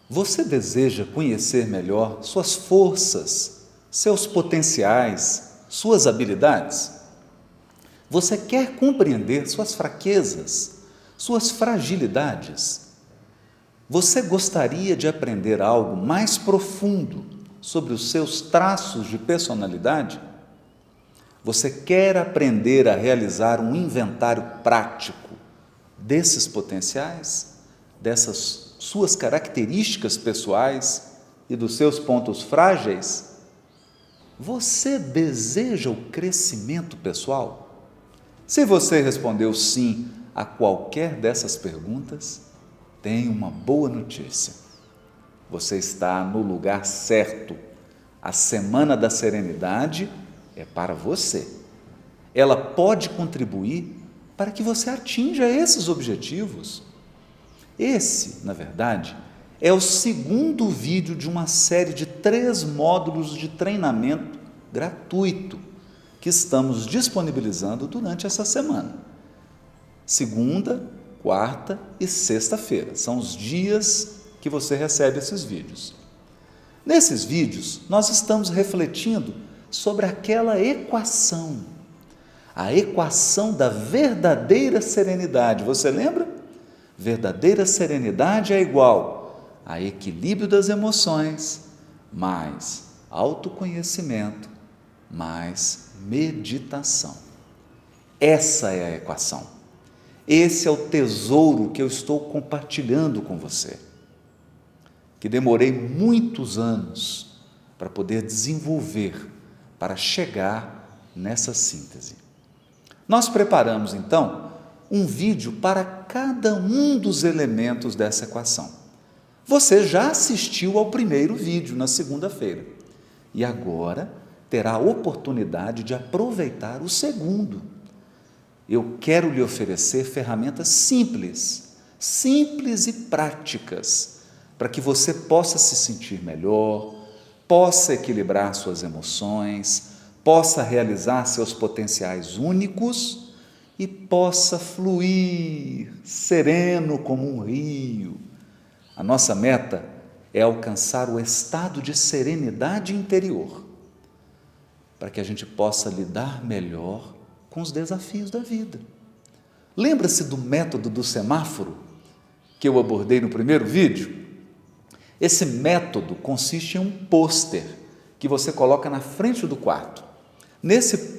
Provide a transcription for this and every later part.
Você deseja conhecer melhor suas forças, seus potenciais, suas habilidades? Você quer compreender suas fraquezas, suas fragilidades? Você gostaria de aprender algo mais profundo sobre os seus traços de personalidade? Você quer aprender a realizar um inventário prático desses potenciais, dessas suas características pessoais e dos seus pontos frágeis? Você deseja o crescimento pessoal? Se você respondeu sim a qualquer dessas perguntas, tenho uma boa notícia. Você está no lugar certo. A Semana da Serenidade é para você. Ela pode contribuir para que você atinja esses objetivos. Esse, na verdade, é o segundo vídeo de uma série de 3 módulos de treinamento gratuito que estamos disponibilizando durante essa semana. Segunda, quarta e sexta-feira são os dias que você recebe esses vídeos. Nesses vídeos, nós estamos refletindo sobre aquela equação, a equação da verdadeira serenidade. Você lembra? Verdadeira serenidade é igual a equilíbrio das emoções, mais autoconhecimento, mais meditação. Essa é a equação. Esse é o tesouro que eu estou compartilhando com você, que demorei muitos anos para poder desenvolver, para chegar nessa síntese. Nós preparamos, então, um vídeo para cada um dos elementos dessa equação. Você já assistiu ao primeiro vídeo na segunda-feira e agora terá a oportunidade de aproveitar o segundo. Eu quero lhe oferecer ferramentas simples e práticas, para que você possa se sentir melhor, possa equilibrar suas emoções, possa realizar seus potenciais únicos e possa fluir sereno como um rio. A nossa meta é alcançar o estado de serenidade interior, para que a gente possa lidar melhor com os desafios da vida. Lembra-se do método do semáforo que eu abordei no primeiro vídeo? Esse método consiste em um pôster que você coloca na frente do quarto. Nesse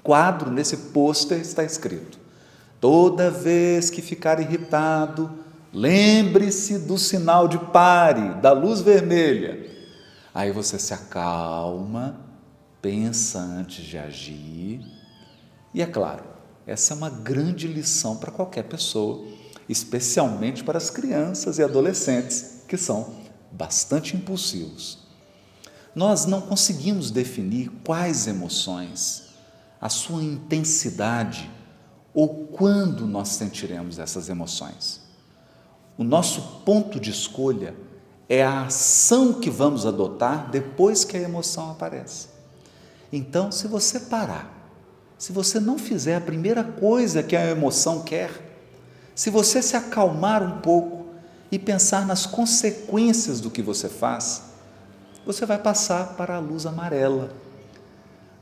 quadro, nesse pôster está escrito: toda vez que ficar irritado, lembre-se do sinal de pare, da luz vermelha. Aí você se acalma, pensa antes de agir. E é claro, essa é uma grande lição para qualquer pessoa, especialmente para as crianças e adolescentes, que são bastante impulsivos. Nós não conseguimos definir quais emoções, a sua intensidade ou quando nós sentiremos essas emoções. O nosso ponto de escolha é a ação que vamos adotar depois que a emoção aparece. Então, se você parar, se você não fizer a primeira coisa que a emoção quer, se você se acalmar um pouco e pensar nas consequências do que você faz, você vai passar para a luz amarela.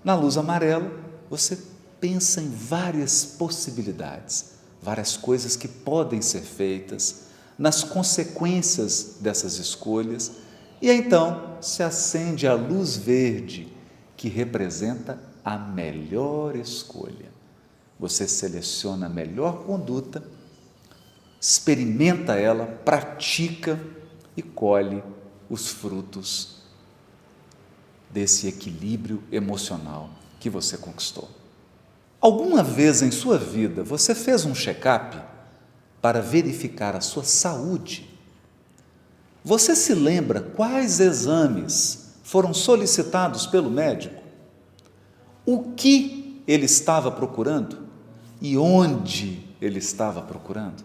Na luz amarela, você pensa em várias possibilidades, várias coisas que podem ser feitas, nas consequências dessas escolhas, e então se acende a luz verde, que representa a melhor escolha. Você seleciona a melhor conduta, experimenta ela, pratica e colhe os frutos desse equilíbrio emocional que você conquistou. Alguma vez em sua vida você fez um check-up para verificar a sua saúde? Você se lembra quais exames foram solicitados pelo médico? O que ele estava procurando e onde ele estava procurando?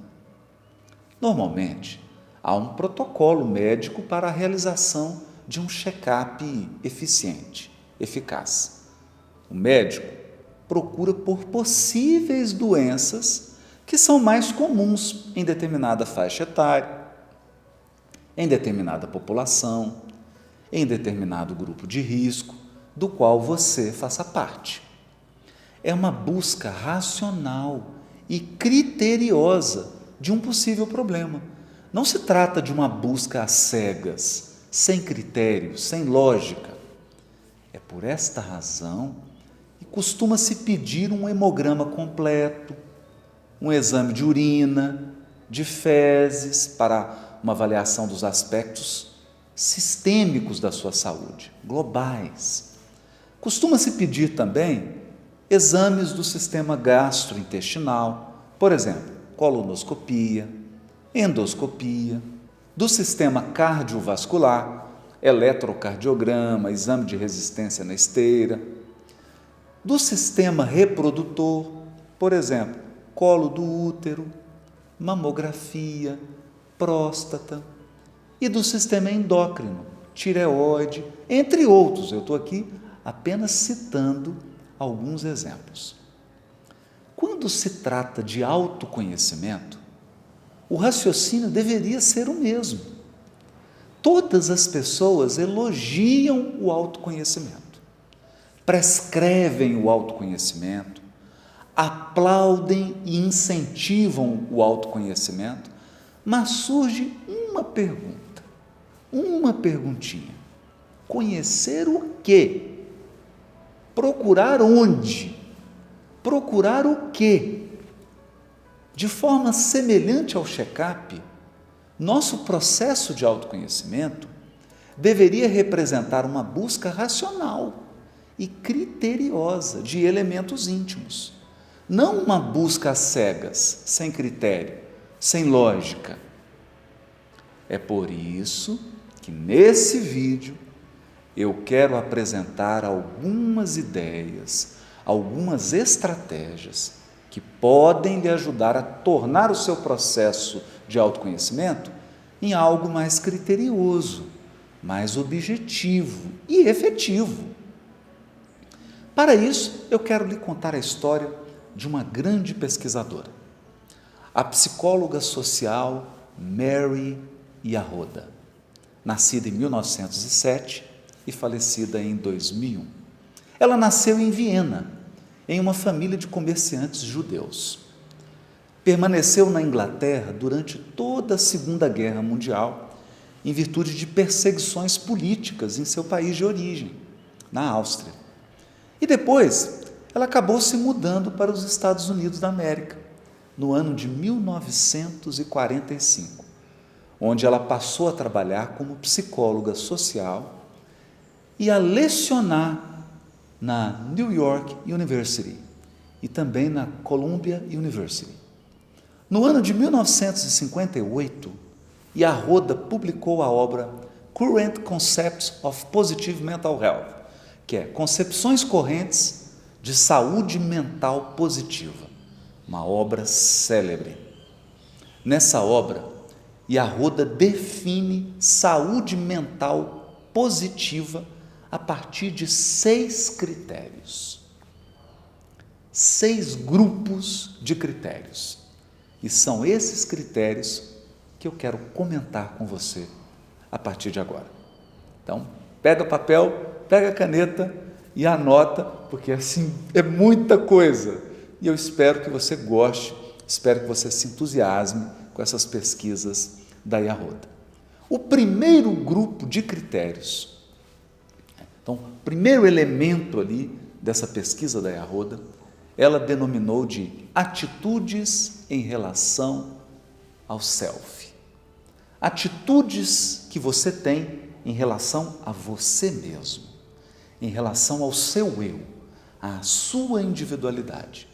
Normalmente, há um protocolo médico para a realização de um check-up eficiente, eficaz. O médico procura por possíveis doenças que são mais comuns em determinada faixa etária, em determinada população, em determinado grupo de risco, do qual você faça parte. É uma busca racional e criteriosa de um possível problema. Não se trata de uma busca às cegas, sem critério, sem lógica. É por esta razão que costuma-se pedir um hemograma completo, um exame de urina, de fezes, para uma avaliação dos aspectos sistêmicos da sua saúde, globais. Costuma-se pedir também exames do sistema gastrointestinal, por exemplo, colonoscopia, endoscopia, do sistema cardiovascular, eletrocardiograma, exame de resistência na esteira, do sistema reprodutor, por exemplo, colo do útero, mamografia, próstata, e do sistema endócrino, tireoide, entre outros. Eu estou aqui apenas citando alguns exemplos. Quando se trata de autoconhecimento, o raciocínio deveria ser o mesmo. Todas as pessoas elogiam o autoconhecimento, prescrevem o autoconhecimento, aplaudem e incentivam o autoconhecimento, mas surge uma perguntinha: conhecer o quê? Procurar onde? Procurar o quê? De forma semelhante ao check-up, nosso processo de autoconhecimento deveria representar uma busca racional e criteriosa de elementos íntimos, não uma busca às cegas, sem critério, sem lógica. É por isso que nesse vídeo eu quero apresentar algumas ideias, algumas estratégias que podem lhe ajudar a tornar o seu processo de autoconhecimento em algo mais criterioso, mais objetivo e efetivo. Para isso, eu quero lhe contar a história de uma grande pesquisadora, a psicóloga social Mary Yahoda, nascida em 1907 e falecida em 2001. Ela nasceu em Viena, em uma família de comerciantes judeus. Permaneceu na Inglaterra durante toda a Segunda Guerra Mundial, em virtude de perseguições políticas em seu país de origem, na Áustria. E depois, ela acabou se mudando para os Estados Unidos da América, no ano de 1945, onde ela passou a trabalhar como psicóloga social e a lecionar na New York University e também na Columbia University. No ano de 1958, Yahoda publicou a obra Current Concepts of Positive Mental Health, que é Concepções Correntes de Saúde Mental Positiva, uma obra célebre. Nessa obra, Yahoda define saúde mental positiva a partir de 6 critérios, 6 grupos de critérios. E são esses critérios que eu quero comentar com você a partir de agora. Então, pega o papel, pega a caneta e anota, porque assim é muita coisa. E eu espero que você goste, espero que você se entusiasme com essas pesquisas da Yahoda. O primeiro grupo de critérios, então, o primeiro elemento ali dessa pesquisa da Yahoda, ela denominou de atitudes em relação ao self. Atitudes que você tem em relação a você mesmo, em relação ao seu eu, à sua individualidade.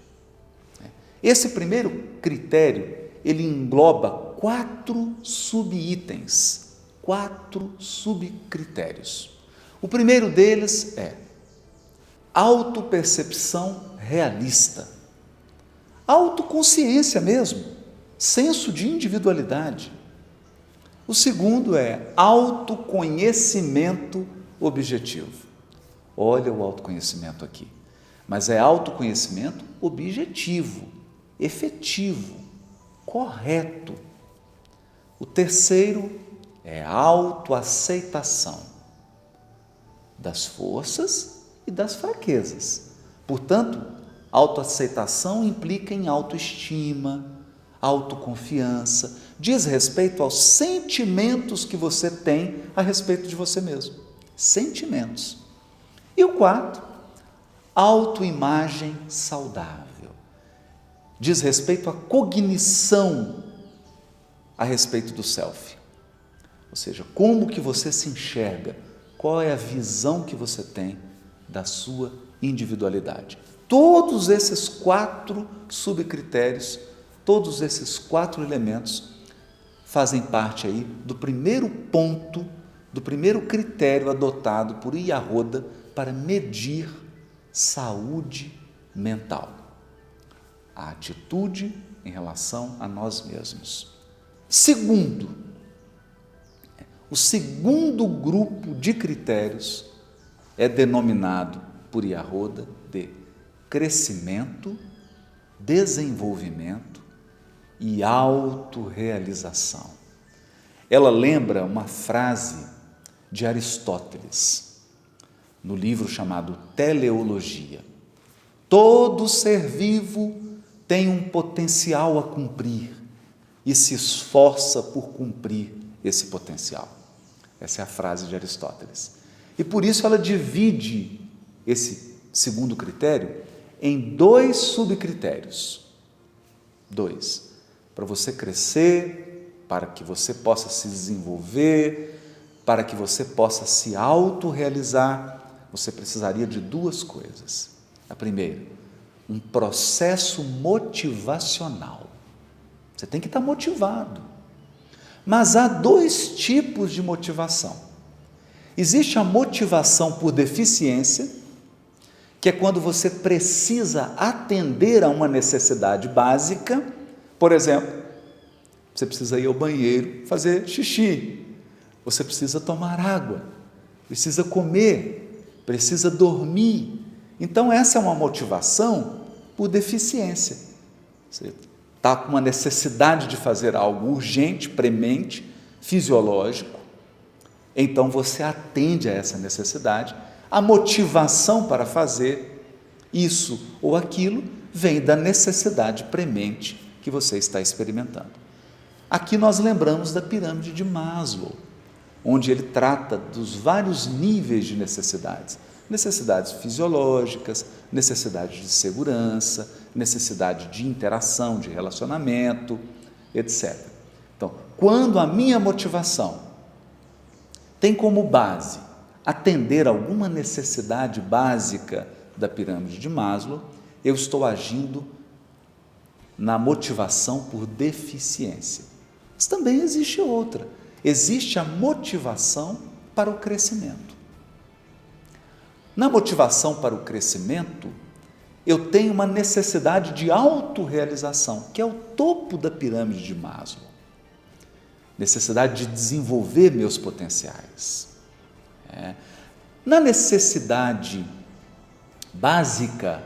Esse primeiro critério, ele engloba 4 subitens, 4 subcritérios. O primeiro deles é autopercepção realista, autoconsciência mesmo, senso de individualidade. O segundo é autoconhecimento objetivo. Olha o autoconhecimento aqui, mas é autoconhecimento objetivo, efetivo, correto. O terceiro é a autoaceitação das forças e das fraquezas. Portanto, autoaceitação implica em autoestima, autoconfiança, diz respeito aos sentimentos que você tem a respeito de você mesmo. Sentimentos. E o quarto, autoimagem saudável. Diz respeito à cognição a respeito do self. Ou seja, como que você se enxerga, qual é a visão que você tem da sua individualidade. Todos esses 4 subcritérios, todos esses 4 elementos fazem parte aí do primeiro ponto, do primeiro critério adotado por Iarroda para medir saúde mental. A atitude em relação a nós mesmos. O segundo grupo de critérios é denominado por Iarroda de crescimento, desenvolvimento e autorrealização. Ela lembra uma frase de Aristóteles, no livro chamado Teleologia. Todo ser vivo tem um potencial a cumprir e se esforça por cumprir esse potencial. Essa é a frase de Aristóteles. E por isso ela divide esse segundo critério em 2 subcritérios. 2. Para você crescer, para que você possa se desenvolver, para que você possa se autorrealizar, você precisaria de 2 coisas. A primeira, um processo motivacional. Você tem que estar motivado. Mas há 2 tipos de motivação. Existe a motivação por deficiência, que é quando você precisa atender a uma necessidade básica. Por exemplo, você precisa ir ao banheiro fazer xixi, você precisa tomar água, precisa comer, precisa dormir. Então essa é uma motivação por deficiência. Você está com uma necessidade de fazer algo urgente, premente, fisiológico, então você atende a essa necessidade. A motivação para fazer isso ou aquilo vem da necessidade premente que você está experimentando. Aqui nós lembramos da pirâmide de Maslow, onde ele trata dos vários níveis de necessidades. Necessidades fisiológicas, necessidade de segurança, necessidade de interação, de relacionamento, etc. Então, quando a minha motivação tem como base atender alguma necessidade básica da pirâmide de Maslow, eu estou agindo na motivação por deficiência. Mas também existe outra. Existe a motivação para o crescimento. Na motivação para o crescimento, eu tenho uma necessidade de autorrealização, que é o topo da pirâmide de Maslow. Necessidade de desenvolver meus potenciais. Na necessidade básica,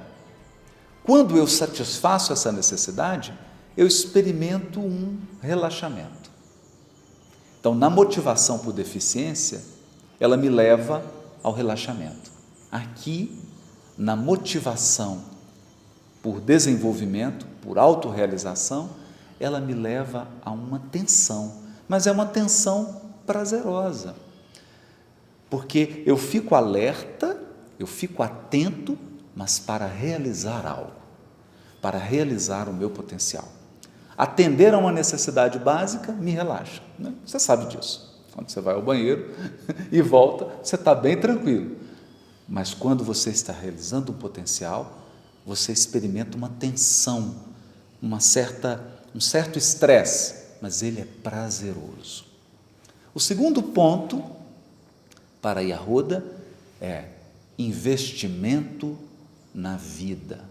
quando eu satisfaço essa necessidade, eu experimento um relaxamento. Então, na motivação por deficiência, ela me leva ao relaxamento. Aqui, na motivação por desenvolvimento, por autorrealização, ela me leva a uma tensão, mas é uma tensão prazerosa, porque eu fico alerta, eu fico atento, mas para realizar algo, para realizar o meu potencial. Atender a uma necessidade básica me relaxa, né? Você sabe disso. Quando você vai ao banheiro e volta, você está bem tranquilo. Mas quando você está realizando um potencial, você experimenta uma tensão, um certo estresse, mas ele é prazeroso. O segundo ponto para Iarroda é investimento na vida.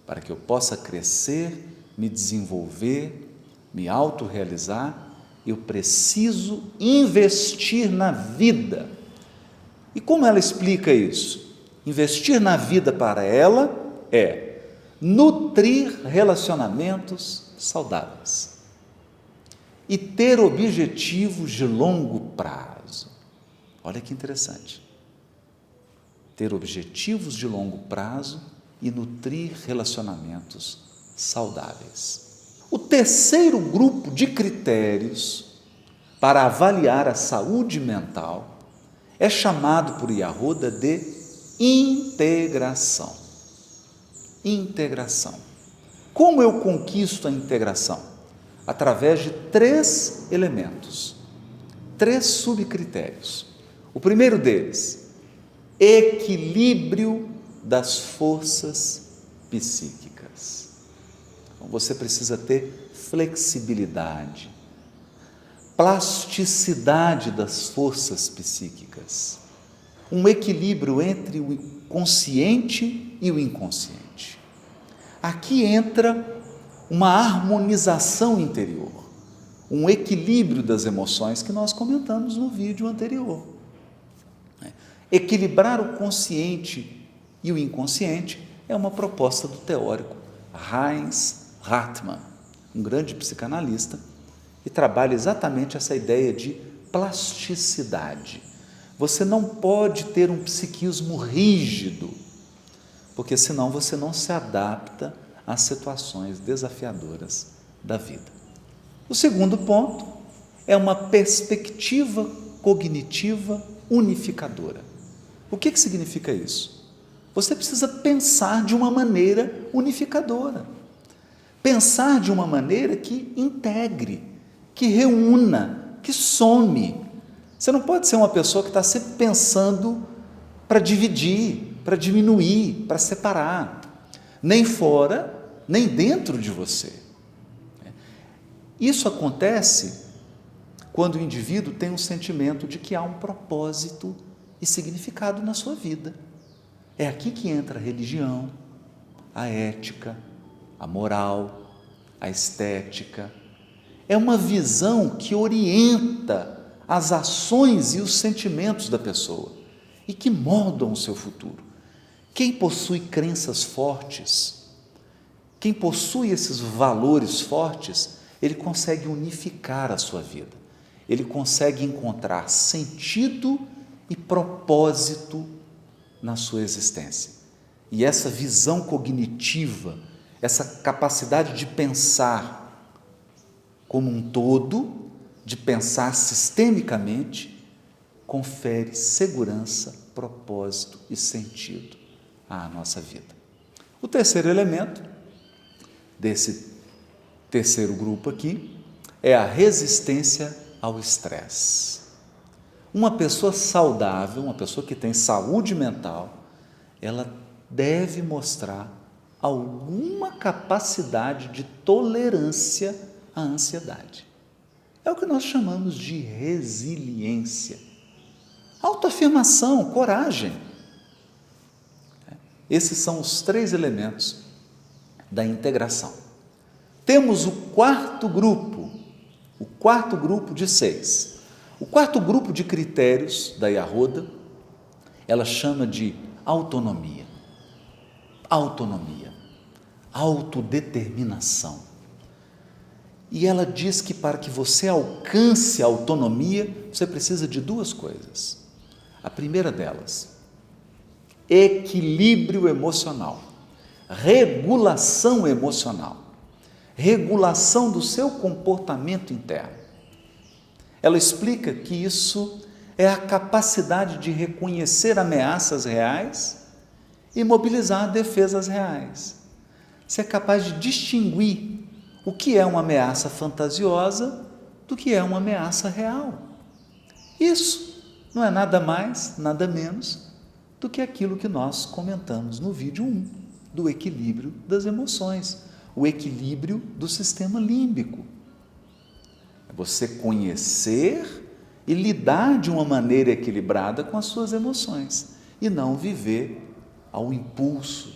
Para que eu possa crescer, me desenvolver, me autorrealizar, eu preciso investir na vida. E como ela explica isso? Investir na vida para ela é nutrir relacionamentos saudáveis. e ter objetivos de longo prazo. Olha que interessante. Ter objetivos de longo prazo e nutrir relacionamentos saudáveis. O terceiro grupo de critérios para avaliar a saúde mental é chamado por Yahoda de integração. Integração. Como eu conquisto a integração? Através de 3 elementos, 3 subcritérios. O primeiro deles, equilíbrio das forças psíquicas. Então, você precisa ter flexibilidade, plasticidade das forças psíquicas, um equilíbrio entre o consciente e o inconsciente. Aqui entra uma harmonização interior, um equilíbrio das emoções que nós comentamos no vídeo anterior. Equilibrar o consciente e o inconsciente é uma proposta do teórico Heinz Hartmann, um grande psicanalista, que trabalha exatamente essa ideia de plasticidade. Você não pode ter um psiquismo rígido, porque senão você não se adapta às situações desafiadoras da vida. O segundo ponto é uma perspectiva cognitiva unificadora. O que significa isso? Você precisa pensar de uma maneira unificadora. Pensar de uma maneira que integre, que reúna, que some. Você não pode ser uma pessoa que está sempre pensando para dividir, para diminuir, para separar. Nem fora, nem dentro de você. Isso acontece quando o indivíduo tem um sentimento de que há um propósito e significado na sua vida. É aqui que entra a religião, a ética, a moral, a estética. É uma visão que orienta as ações e os sentimentos da pessoa e que moldam o seu futuro. Quem possui crenças fortes, quem possui esses valores fortes, ele consegue unificar a sua vida. Ele consegue encontrar sentido e propósito na sua existência. E essa visão cognitiva, essa capacidade de pensar como um todo, de pensar sistemicamente, confere segurança, propósito e sentido à nossa vida. O terceiro elemento desse terceiro grupo aqui é a resistência ao estresse. Uma pessoa saudável, uma pessoa que tem saúde mental, ela deve mostrar alguma capacidade de tolerância à ansiedade. É o que nós chamamos de resiliência. Autoafirmação, coragem. Esses são os 3 elementos da integração. Temos o quarto grupo de 6. O quarto grupo de critérios da Yahoda, ela chama de autonomia. Autonomia, autodeterminação. E ela diz que para que você alcance a autonomia, você precisa de 2 coisas. A primeira delas, equilíbrio emocional, regulação emocional, regulação do seu comportamento interno. Ela explica que isso é a capacidade de reconhecer ameaças reais e mobilizar defesas reais. Você é capaz de distinguir o que é uma ameaça fantasiosa do que é uma ameaça real. Isso não é nada mais, nada menos do que aquilo que nós comentamos no vídeo 1, do equilíbrio das emoções, o equilíbrio do sistema límbico. É você conhecer e lidar de uma maneira equilibrada com as suas emoções e não viver ao impulso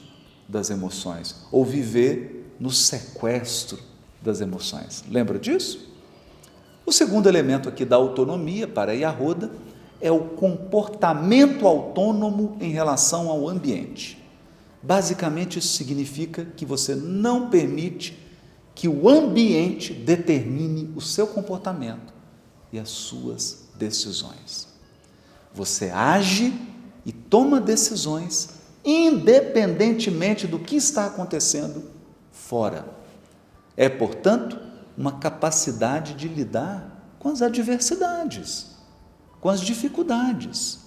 das emoções ou viver no sequestro das emoções. Lembra disso? O segundo elemento aqui da autonomia para Yahoda é o comportamento autônomo em relação ao ambiente. Basicamente, isso significa que você não permite que o ambiente determine o seu comportamento e as suas decisões. Você age e toma decisões independentemente do que está acontecendo fora. É, portanto, uma capacidade de lidar com as adversidades, com as dificuldades,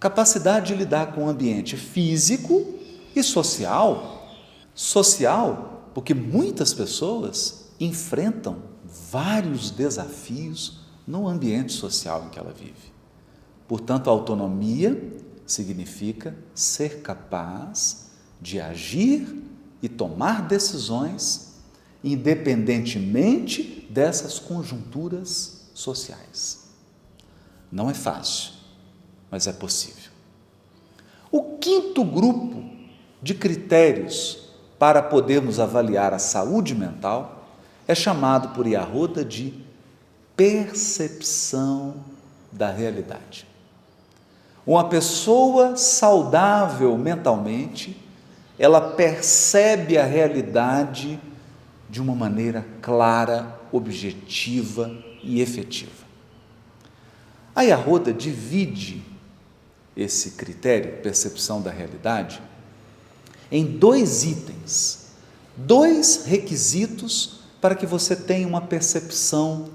capacidade de lidar com o ambiente físico e social. Social, porque muitas pessoas enfrentam vários desafios no ambiente social em que ela vive. Portanto, a autonomia significa ser capaz de agir e tomar decisões independentemente dessas conjunturas sociais. Não é fácil, mas é possível. O quinto grupo de critérios para podermos avaliar a saúde mental é chamado por Yahoda de percepção da realidade. Uma pessoa saudável mentalmente, ela percebe a realidade de uma maneira clara, objetiva e efetiva. A Yahoda divide esse critério, percepção da realidade, em 2 itens, 2 requisitos para que você tenha uma percepção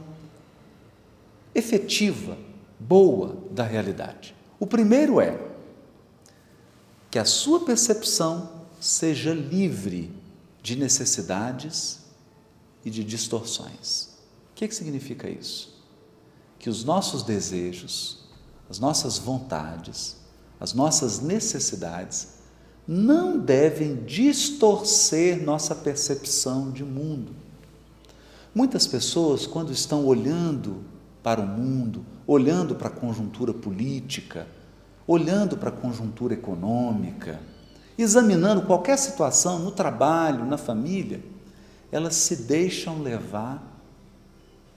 efetiva, boa da realidade. O primeiro é que a sua percepção seja livre de necessidades e de distorções. O que significa isso? Que os nossos desejos, as nossas vontades, as nossas necessidades não devem distorcer nossa percepção de mundo. Muitas pessoas, quando estão olhando para o mundo, olhando para a conjuntura política, olhando para a conjuntura econômica, examinando qualquer situação no trabalho, na família, elas se deixam levar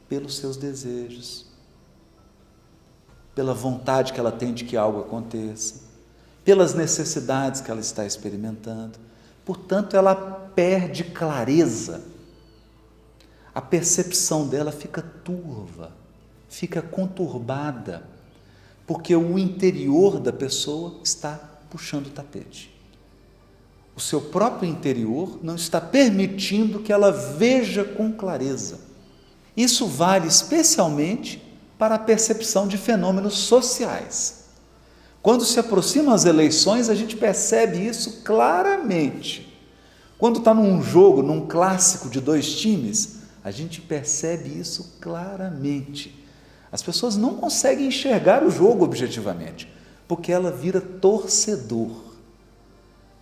pelos seus desejos, pela vontade que ela tem de que algo aconteça, pelas necessidades que ela está experimentando. Portanto, ela perde clareza. A percepção dela fica turva, fica conturbada, porque o interior da pessoa está puxando o tapete. O seu próprio interior não está permitindo que ela veja com clareza. Isso vale especialmente para a percepção de fenômenos sociais. Quando se aproximam as eleições, a gente percebe isso claramente. Quando está num jogo, num clássico de 2 times, a gente percebe isso claramente. As pessoas não conseguem enxergar o jogo objetivamente, porque ela vira torcedor.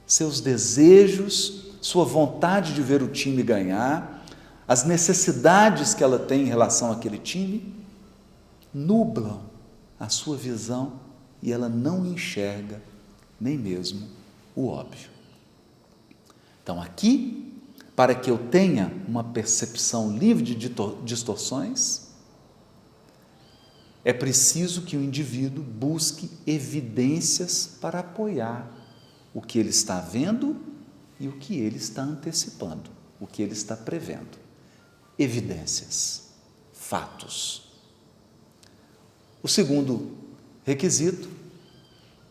Seus desejos, sua vontade de ver o time ganhar, as necessidades que ela tem em relação àquele time, nublam a sua visão e ela não enxerga nem mesmo o óbvio. Então, aqui, para que eu tenha uma percepção livre de distorções, é preciso que o indivíduo busque evidências para apoiar o que ele está vendo e o que ele está antecipando, o que ele está prevendo. Evidências, fatos. O segundo requisito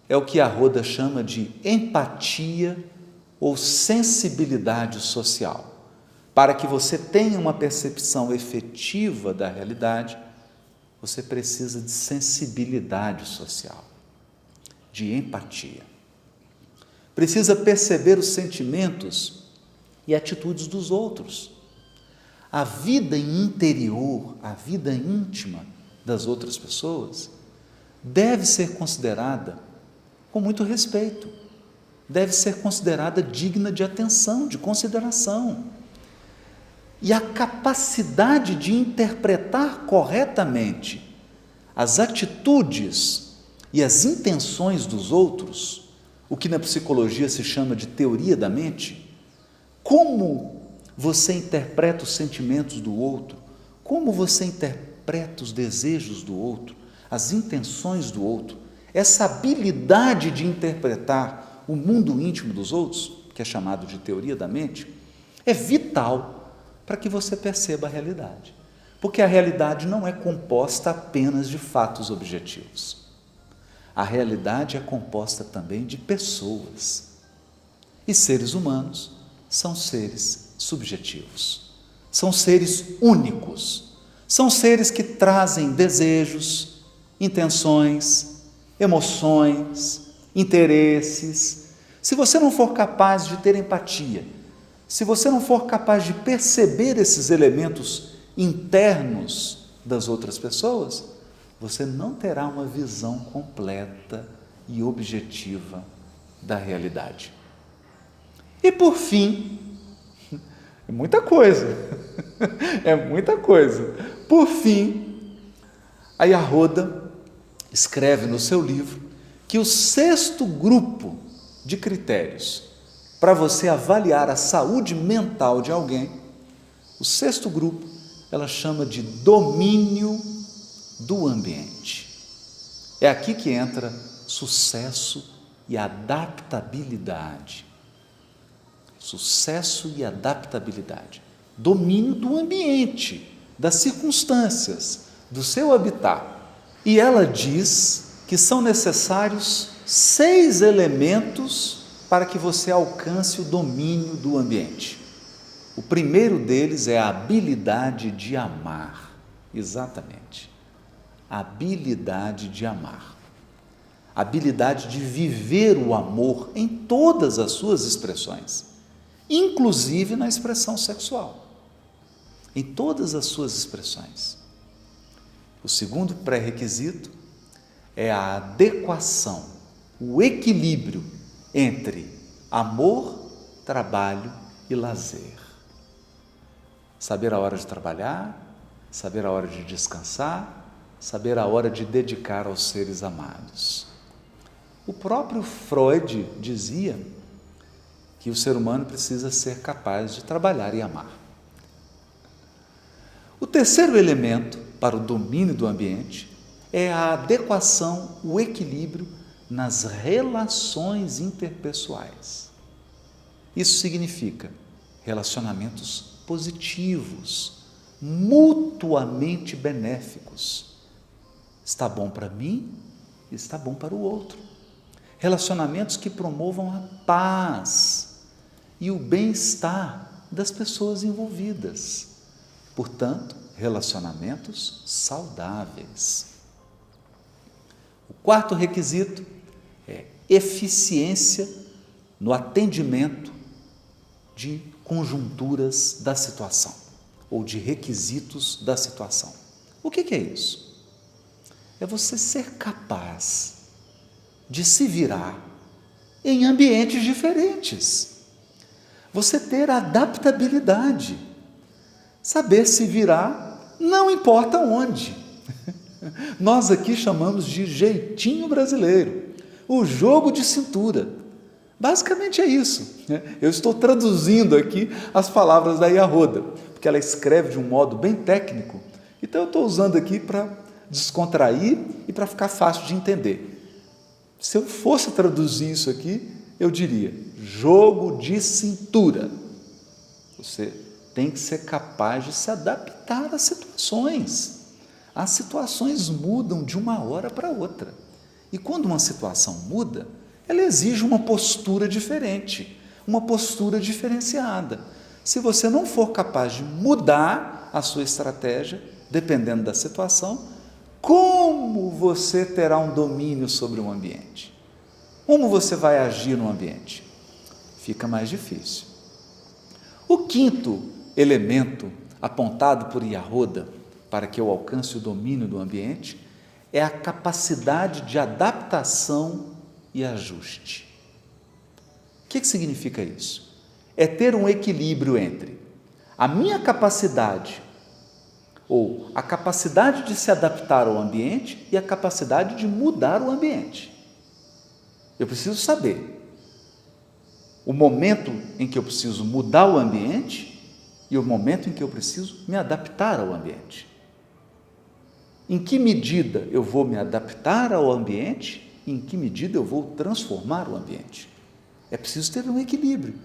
é o que Yahoda chama de empatia ou sensibilidade social. Para que você tenha uma percepção efetiva da realidade, você precisa de sensibilidade social, de empatia. Precisa perceber os sentimentos e atitudes dos outros. A vida interior, a vida íntima das outras pessoas deve ser considerada com muito respeito, deve ser considerada digna de atenção, de consideração. E a capacidade de interpretar corretamente as atitudes e as intenções dos outros, o que na psicologia se chama de teoria da mente, como você interpreta os sentimentos do outro, como você interpreta os desejos do outro, as intenções do outro, essa habilidade de interpretar o mundo íntimo dos outros, que é chamado de teoria da mente, é vital para que você perceba a realidade. Porque a realidade não é composta apenas de fatos objetivos. A realidade é composta também de pessoas. E seres humanos são seres subjetivos. São seres únicos. São seres que trazem desejos, intenções, emoções, interesses. Se você não for capaz de ter empatia, se você não for capaz de perceber esses elementos internos das outras pessoas, você não terá uma visão completa e objetiva da realidade. E por fim, é muita coisa, Por fim, a Yahoda escreve no seu livro que o 6º grupo de critérios para você avaliar a saúde mental de alguém, o 6º grupo, ela chama de domínio do ambiente. É aqui que entra sucesso e adaptabilidade. Sucesso e adaptabilidade. Domínio do ambiente, das circunstâncias, do seu habitat. E ela diz que são necessários 6 elementos para que você alcance o domínio do ambiente. O primeiro deles é a habilidade de amar. Exatamente. A habilidade de amar. A habilidade de viver o amor em todas as suas expressões, inclusive na expressão sexual. Em todas as suas expressões. O segundo pré-requisito é a adequação, o equilíbrio entre amor, trabalho e lazer. Saber a hora de trabalhar, saber a hora de descansar, saber a hora de dedicar aos seres amados. O próprio Freud dizia que o ser humano precisa ser capaz de trabalhar e amar. O terceiro elemento para o domínio do ambiente é a adequação, o equilíbrio nas relações interpessoais. Isso significa relacionamentos positivos, mutuamente benéficos. Está bom para mim, está bom para o outro. Relacionamentos que promovam a paz e o bem-estar das pessoas envolvidas. Portanto, relacionamentos saudáveis. O quarto requisito é eficiência no atendimento de conjunturas da situação, ou de requisitos da situação. O que é isso? É você ser capaz de se virar em ambientes diferentes. Você ter adaptabilidade. Saber se virar, não importa onde. Nós aqui chamamos de jeitinho brasileiro, o jogo de cintura. Basicamente é isso. Eu estou traduzindo aqui as palavras da Yahoda, porque ela escreve de um modo bem técnico, então eu estou usando aqui para descontrair e para ficar fácil de entender. Se eu fosse traduzir isso aqui, eu diria, jogo de cintura. Você tem que ser capaz de se adaptar às situações. As situações mudam de uma hora para outra. E quando uma situação muda, ela exige uma postura diferente, uma postura diferenciada. Se você não for capaz de mudar a sua estratégia, dependendo da situação, como você terá um domínio sobre o ambiente? Como você vai agir no ambiente? Fica mais difícil. O quinto elemento apontado por Yahoda para que eu alcance o domínio do ambiente é a capacidade de adaptação e ajuste. O que significa isso? É ter um equilíbrio entre a minha capacidade, ou a capacidade de se adaptar ao ambiente e a capacidade de mudar o ambiente. Eu preciso saber o momento em que eu preciso mudar o ambiente e o momento em que eu preciso me adaptar ao ambiente. Em que medida eu vou me adaptar ao ambiente e em que medida eu vou transformar o ambiente. É preciso ter um equilíbrio,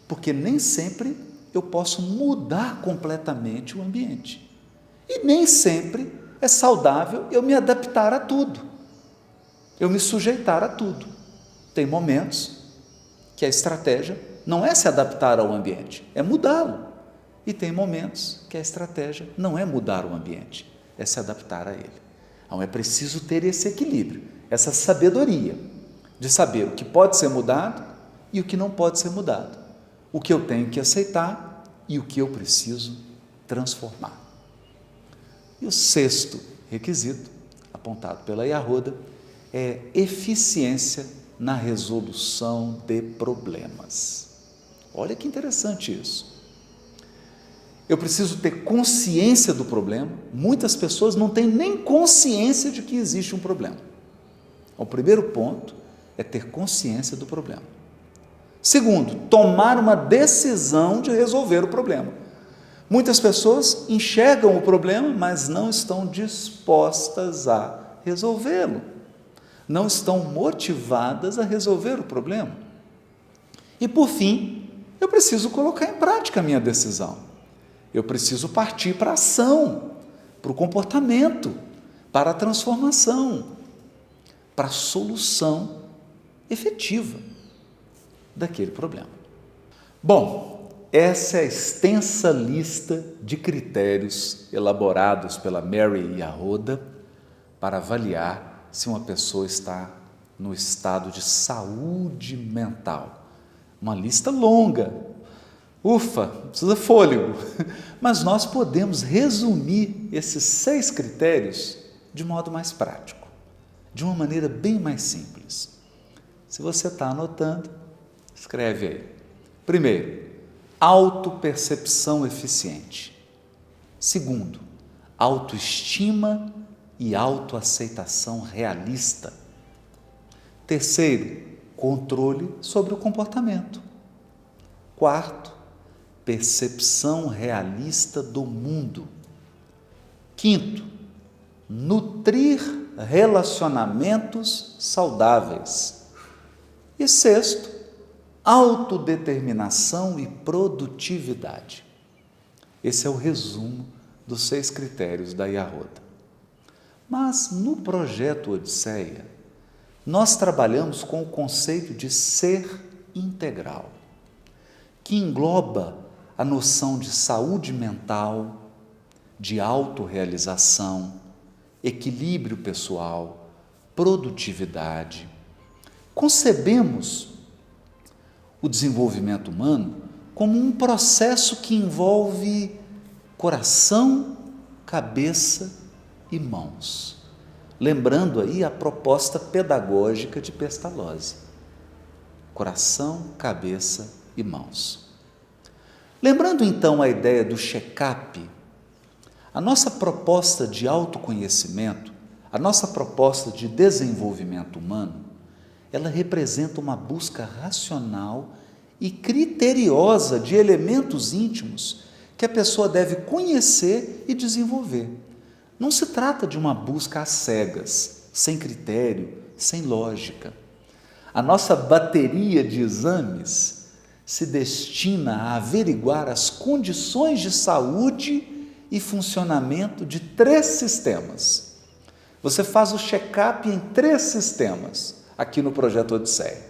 porque nem sempre eu posso mudar completamente o ambiente. E nem sempre é saudável eu me adaptar a tudo, eu me sujeitar a tudo. Tem momentos que a estratégia não é se adaptar ao ambiente, é mudá-lo. E tem momentos que a estratégia não é mudar o ambiente, é se adaptar a ele. Então é preciso ter esse equilíbrio, essa sabedoria de saber o que pode ser mudado e o que não pode ser mudado, o que eu tenho que aceitar e o que eu preciso transformar. E o sexto requisito, apontado pela Yahoda, é eficiência na resolução de problemas. Olha que interessante isso. Eu preciso ter consciência do problema. Muitas pessoas não têm nem consciência de que existe um problema. O primeiro ponto é ter consciência do problema. Segundo, tomar uma decisão de resolver o problema. Muitas pessoas enxergam o problema, mas não estão dispostas a resolvê-lo. Não estão motivadas a resolver o problema. E, por fim, eu preciso colocar em prática a minha decisão. Eu preciso partir para a ação, para o comportamento, para a transformação, para a solução efetiva daquele problema. Bom, essa é a extensa lista de critérios elaborados pela Mary Yahoda para avaliar se uma pessoa está no estado de saúde mental. Uma lista longa. Ufa, precisa fôlego. Mas nós podemos resumir esses 6 critérios de modo mais prático, de uma maneira bem mais simples. Se você está anotando, escreve aí. Primeiro, autopercepção eficiente. Segundo, autoestima e autoaceitação realista. Terceiro, controle sobre o comportamento. Quarto, percepção realista do mundo. Quinto, nutrir relacionamentos saudáveis. E sexto, autodeterminação e produtividade. Esse é o resumo dos 6 critérios da Yahoda. Mas no projeto Odisseia, nós trabalhamos com o conceito de ser integral, que engloba a noção de saúde mental, de autorrealização, equilíbrio pessoal, produtividade. Concebemos o desenvolvimento humano como um processo que envolve coração, cabeça e mãos. Lembrando aí a proposta pedagógica de Pestalozzi. Coração, cabeça e mãos. Lembrando então a ideia do check-up, a nossa proposta de autoconhecimento, a nossa proposta de desenvolvimento humano, ela representa uma busca racional e criteriosa de elementos íntimos que a pessoa deve conhecer e desenvolver. Não se trata de uma busca às cegas, sem critério, sem lógica. A nossa bateria de exames se destina a averiguar as condições de saúde e funcionamento de 3 sistemas. Você faz o check-up em 3 sistemas, aqui no Projeto Odisseia.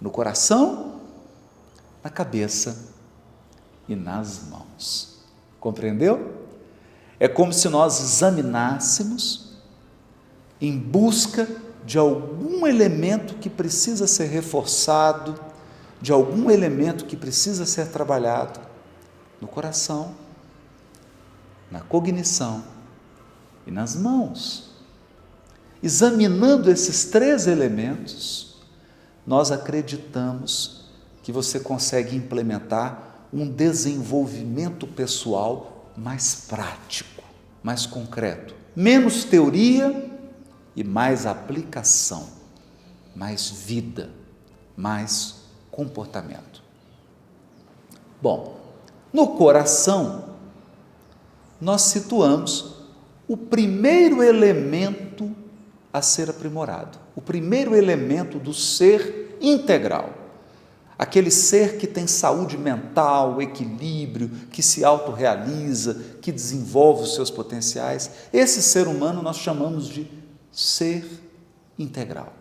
No coração, na cabeça e nas mãos. Compreendeu? É como se nós examinássemos em busca de algum elemento que precisa ser reforçado, de algum elemento que precisa ser trabalhado no coração, na cognição e nas mãos. Examinando esses 3 elementos, nós acreditamos que você consegue implementar um desenvolvimento pessoal mais prático, mais concreto, menos teoria e mais aplicação, mais vida, mais comportamento. Bom, no coração, nós situamos o primeiro elemento a ser aprimorado, o primeiro elemento do ser integral, aquele ser que tem saúde mental, equilíbrio, que se autorrealiza, que desenvolve os seus potenciais. Esse ser humano nós chamamos de ser integral.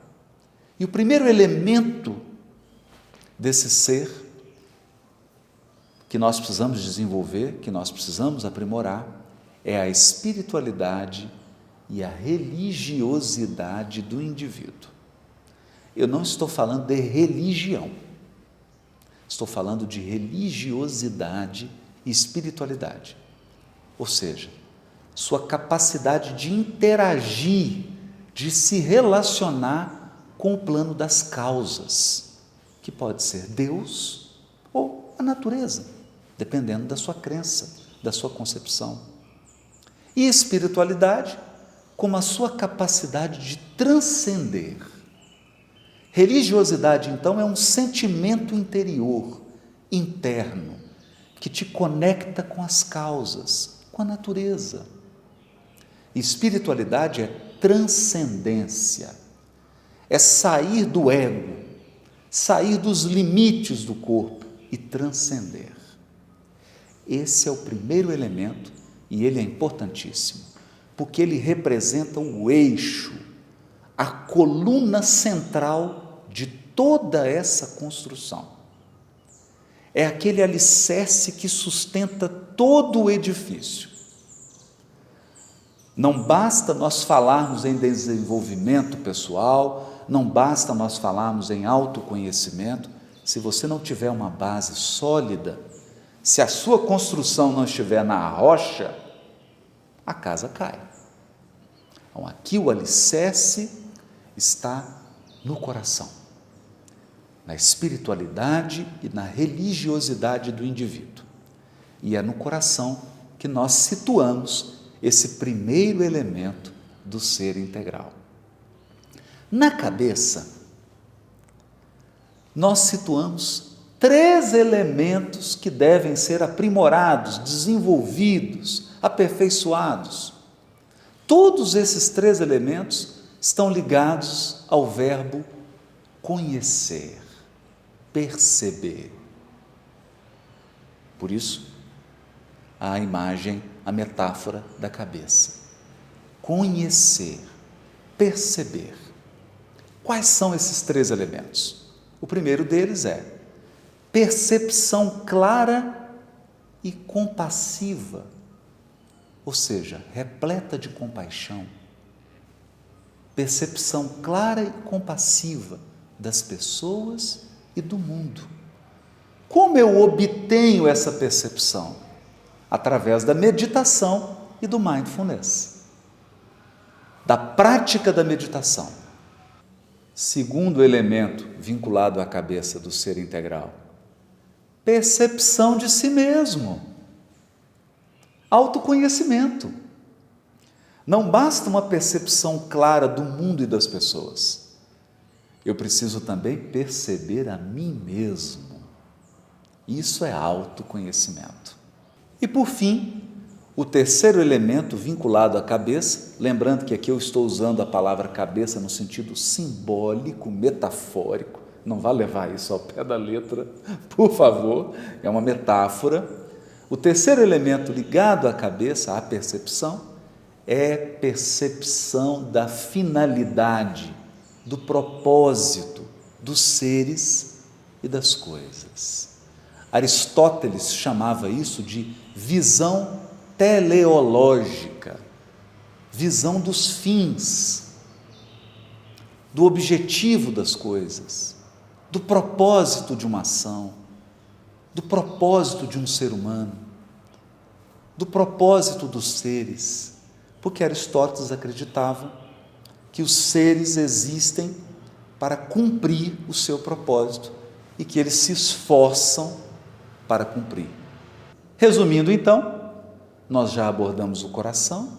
E o primeiro elemento desse ser que nós precisamos desenvolver, que nós precisamos aprimorar, é a espiritualidade e a religiosidade do indivíduo. Eu não estou falando de religião, estou falando de religiosidade e espiritualidade. Ou seja, sua capacidade de interagir, de se relacionar com o plano das causas, que pode ser Deus ou a natureza, dependendo da sua crença, da sua concepção. E espiritualidade como a sua capacidade de transcender. Religiosidade, então, é um sentimento interior, interno, que te conecta com as causas, com a natureza. Espiritualidade é transcendência, é sair do ego, sair dos limites do corpo e transcender. Esse é o primeiro elemento e ele é importantíssimo, porque ele representa o eixo, a coluna central de toda essa construção. É aquele alicerce que sustenta todo o edifício. Não basta nós falarmos em desenvolvimento pessoal, não basta nós falarmos em autoconhecimento, se você não tiver uma base sólida, se a sua construção não estiver na rocha, a casa cai. Então, aqui o alicerce está no coração, na espiritualidade e na religiosidade do indivíduo. E é no coração que nós situamos esse primeiro elemento do ser integral. Na cabeça, nós situamos 3 elementos que devem ser aprimorados, desenvolvidos, aperfeiçoados. Todos esses 3 elementos estão ligados ao verbo conhecer, perceber. Por isso, a imagem, a metáfora da cabeça. Conhecer, perceber. Quais são esses 3 elementos? O primeiro deles é percepção clara e compassiva, ou seja, repleta de compaixão. Percepção clara e compassiva das pessoas e do mundo. Como eu obtenho essa percepção? Através da meditação e do mindfulness, da prática da meditação. Segundo elemento vinculado à cabeça do ser integral, percepção de si mesmo, autoconhecimento. Não basta uma percepção clara do mundo e das pessoas, eu preciso também perceber a mim mesmo. Isso é autoconhecimento. E por fim, o terceiro elemento vinculado à cabeça, lembrando que aqui eu estou usando a palavra cabeça no sentido simbólico, metafórico, não vá levar isso ao pé da letra, por favor, é uma metáfora. O terceiro elemento ligado à cabeça, à percepção, é percepção da finalidade, do propósito dos seres e das coisas. Aristóteles chamava isso de visão teleológica, visão dos fins, do objetivo das coisas, do propósito de uma ação, do propósito de um ser humano, do propósito dos seres, porque Aristóteles acreditava que os seres existem para cumprir o seu propósito e que eles se esforçam para cumprir. Resumindo, então, nós já abordamos o coração,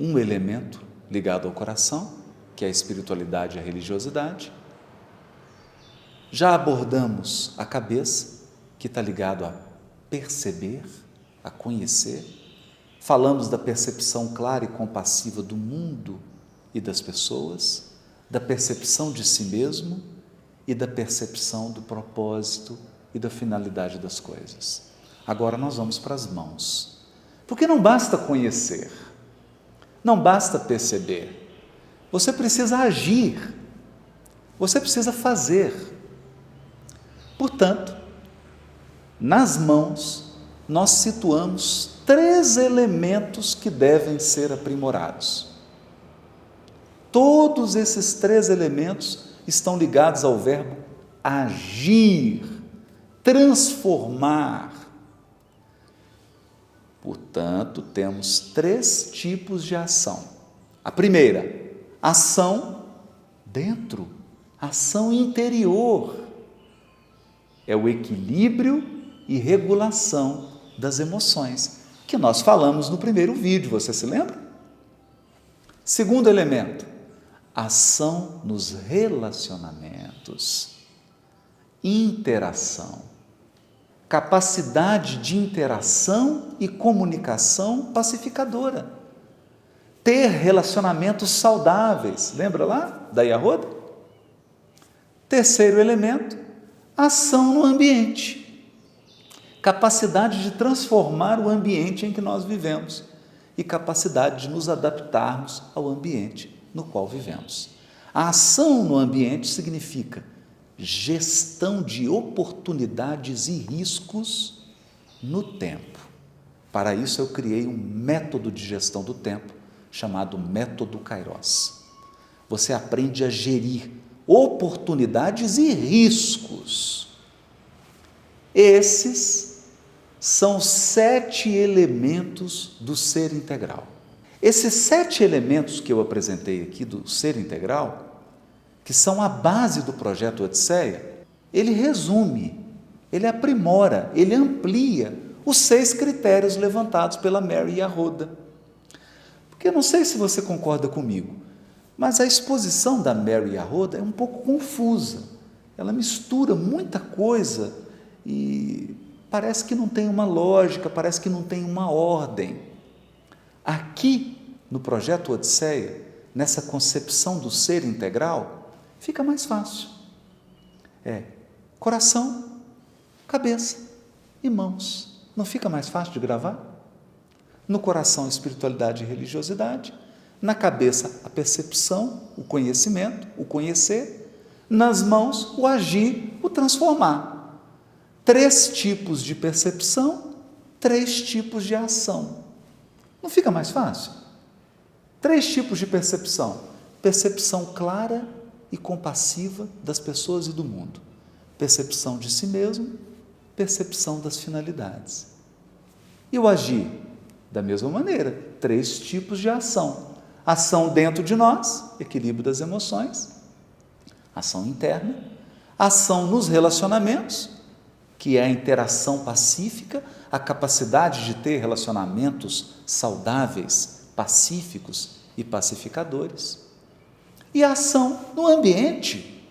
um elemento ligado ao coração, que é a espiritualidade e a religiosidade. Já abordamos a cabeça, que está ligado a perceber, a conhecer. Falamos da percepção clara e compassiva do mundo e das pessoas, da percepção de si mesmo e da percepção do propósito e da finalidade das coisas. Agora nós vamos para as mãos. Porque não basta conhecer, não basta perceber. Você precisa agir, você precisa fazer. Portanto, nas mãos, nós situamos 3 elementos que devem ser aprimorados. Todos esses 3 elementos estão ligados ao verbo agir, transformar. Portanto, temos 3 tipos de ação. A primeira, ação dentro, ação interior. É o equilíbrio e regulação das emoções, que nós falamos no primeiro vídeo, você se lembra? Segundo elemento, ação nos relacionamentos, interação, capacidade de interação e comunicação pacificadora, ter relacionamentos saudáveis, lembra lá da Yahoda? Terceiro elemento, ação no ambiente, capacidade de transformar o ambiente em que nós vivemos e capacidade de nos adaptarmos ao ambiente no qual vivemos. A ação no ambiente significa gestão de oportunidades e riscos no tempo. Para isso eu criei um método de gestão do tempo chamado método Kairos. Você aprende a gerir oportunidades e riscos. Esses são 7 elementos do ser integral. Esses 7 elementos que eu apresentei aqui do ser integral, que são a base do projeto Odisseia, ele resume, ele aprimora, ele amplia os 6 critérios levantados pela Mary Yahoda. Porque eu não sei se você concorda comigo, mas a exposição da Mary Yahoda é um pouco confusa. Ela mistura muita coisa e parece que não tem uma lógica, parece que não tem uma ordem. Aqui, no projeto Odisseia, nessa concepção do ser integral, fica mais fácil. Coração, cabeça e mãos. Não fica mais fácil de gravar? No coração, espiritualidade e religiosidade. Na cabeça, a percepção, o conhecimento, o conhecer. Nas mãos, o agir, o transformar. 3 tipos de percepção, 3 tipos de ação. Não fica mais fácil? 3 tipos de percepção. Percepção clara e compassiva das pessoas e do mundo. Percepção de si mesmo, percepção das finalidades. E o agir? Da mesma maneira, 3 tipos de ação. Ação dentro de nós, equilíbrio das emoções. Ação interna. Ação nos relacionamentos, que é a interação pacífica, a capacidade de ter relacionamentos saudáveis, pacíficos e pacificadores. E a ação no ambiente,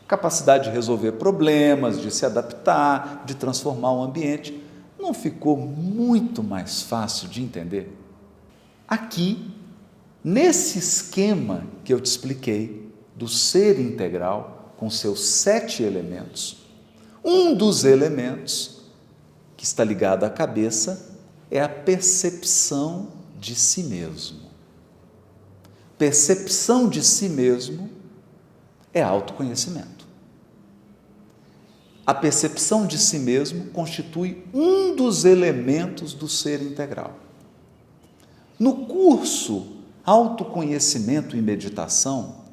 capacidade de resolver problemas, de se adaptar, de transformar o ambiente. Não ficou muito mais fácil de entender? Aqui, nesse esquema que eu te expliquei, do ser integral, com seus 7 elementos, um dos elementos que está ligado à cabeça é a percepção de si mesmo. Percepção de si mesmo é autoconhecimento. A percepção de si mesmo constitui um dos elementos do ser integral. No curso Autoconhecimento e Meditação,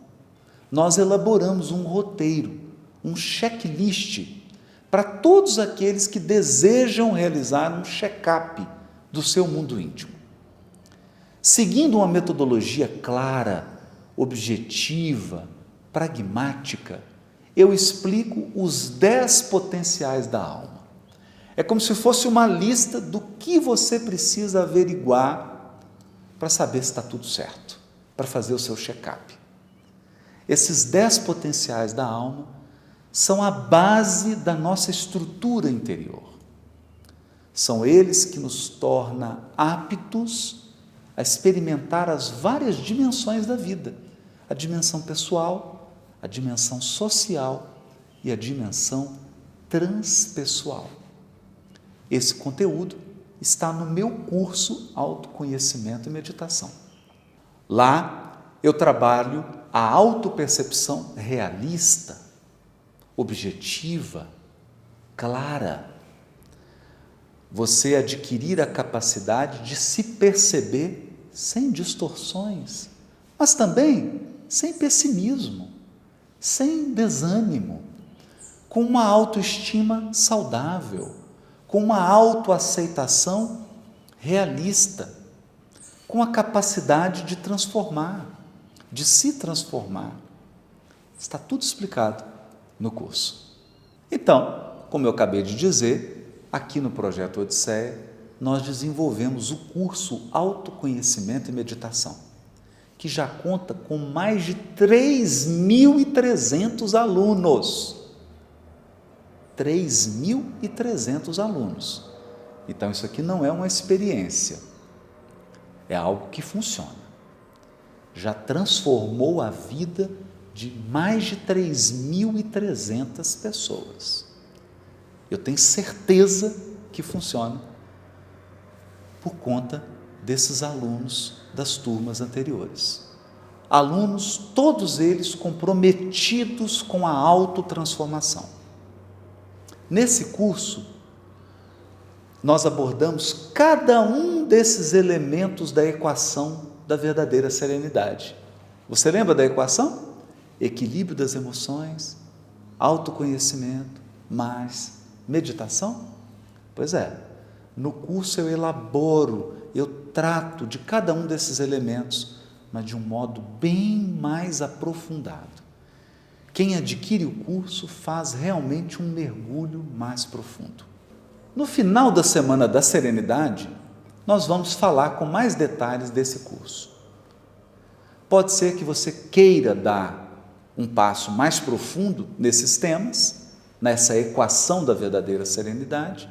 nós elaboramos um roteiro, um checklist para todos aqueles que desejam realizar um check-up do seu mundo íntimo. Seguindo uma metodologia clara, objetiva, pragmática, eu explico os 10 potenciais da alma. É como se fosse uma lista do que você precisa averiguar para saber se está tudo certo, para fazer o seu check-up. Esses 10 potenciais da alma são a base da nossa estrutura interior. São eles que nos tornam aptos a experimentar as várias dimensões da vida. A dimensão pessoal, a dimensão social, e a dimensão transpessoal. Esse conteúdo está no meu curso Autoconhecimento e Meditação. Lá eu trabalho a autopercepção realista, objetiva, clara. Você adquirir a capacidade de se perceber sem distorções, mas também sem pessimismo, sem desânimo, com uma autoestima saudável, com uma autoaceitação realista, com a capacidade de transformar, de se transformar. Está tudo explicado no curso. Então, como eu acabei de dizer, aqui no Projeto Odisseia, nós desenvolvemos o curso Autoconhecimento e Meditação, que já conta com mais de 3.300 alunos. 3.300 alunos. Então, isso aqui não é uma experiência, é algo que funciona. Já transformou a vida de mais de 3.300 pessoas. Eu tenho certeza que funciona por conta desses alunos das turmas anteriores. Alunos, todos eles comprometidos com a autotransformação. Nesse curso, nós abordamos cada um desses elementos da equação da verdadeira serenidade. Você lembra da equação? Equilíbrio das emoções, autoconhecimento, mais meditação? Pois é, no curso eu elaboro, eu trato de cada um desses elementos, mas de um modo bem mais aprofundado. Quem adquire o curso faz realmente um mergulho mais profundo. No final da Semana da Serenidade, nós vamos falar com mais detalhes desse curso. Pode ser que você queira dar um passo mais profundo nesses temas, nessa equação da verdadeira serenidade,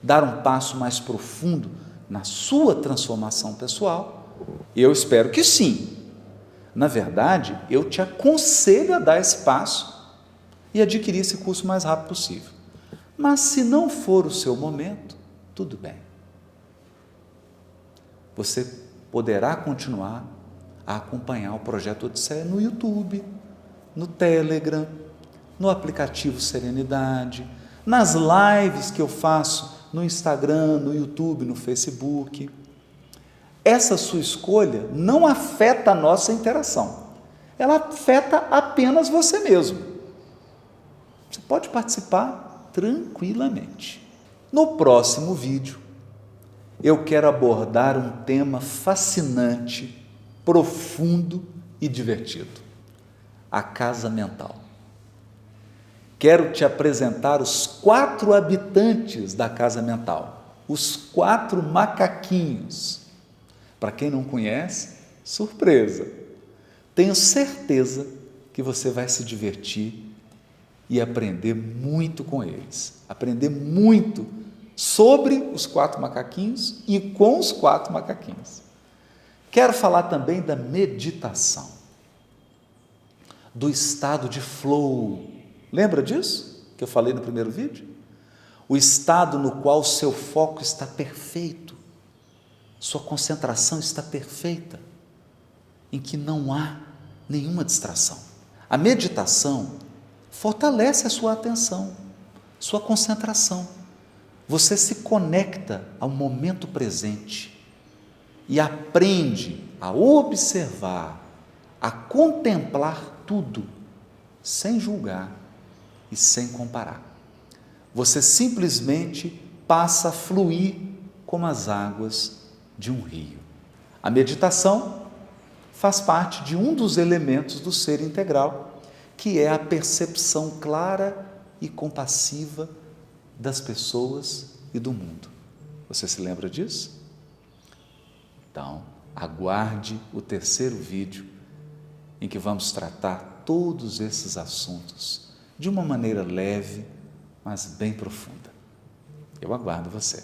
dar um passo mais profundo na sua transformação pessoal. Eu espero que sim. Na verdade, eu te aconselho a dar esse passo e adquirir esse curso o mais rápido possível. Mas se não for o seu momento, tudo bem. Você poderá continuar a acompanhar o Projeto Odisseia no YouTube, no Telegram, no aplicativo Serenidade, nas lives que eu faço no Instagram, no YouTube, no Facebook. Essa sua escolha não afeta a nossa interação. Ela afeta apenas você mesmo. Você pode participar tranquilamente. No próximo vídeo, eu quero abordar um tema fascinante, profundo e divertido: a casa mental. Quero te apresentar os 4 habitantes da casa mental, os 4 macaquinhos. Para quem não conhece, surpresa! Tenho certeza que você vai se divertir e aprender muito com eles, aprender muito sobre os 4 macaquinhos e com os 4 macaquinhos. Quero falar também da meditação, do estado de flow. Lembra disso que eu falei no primeiro vídeo? O estado no qual o seu foco está perfeito, sua concentração está perfeita, em que não há nenhuma distração. A meditação fortalece a sua atenção, sua concentração. Você se conecta ao momento presente e aprende a observar, a contemplar tudo, sem julgar e sem comparar. Você simplesmente passa a fluir como as águas de um rio. A meditação faz parte de um dos elementos do ser integral, que é a percepção clara e compassiva das pessoas e do mundo. Você se lembra disso? Então, aguarde o terceiro vídeo, em que vamos tratar todos esses assuntos de uma maneira leve, mas bem profunda. Eu aguardo você.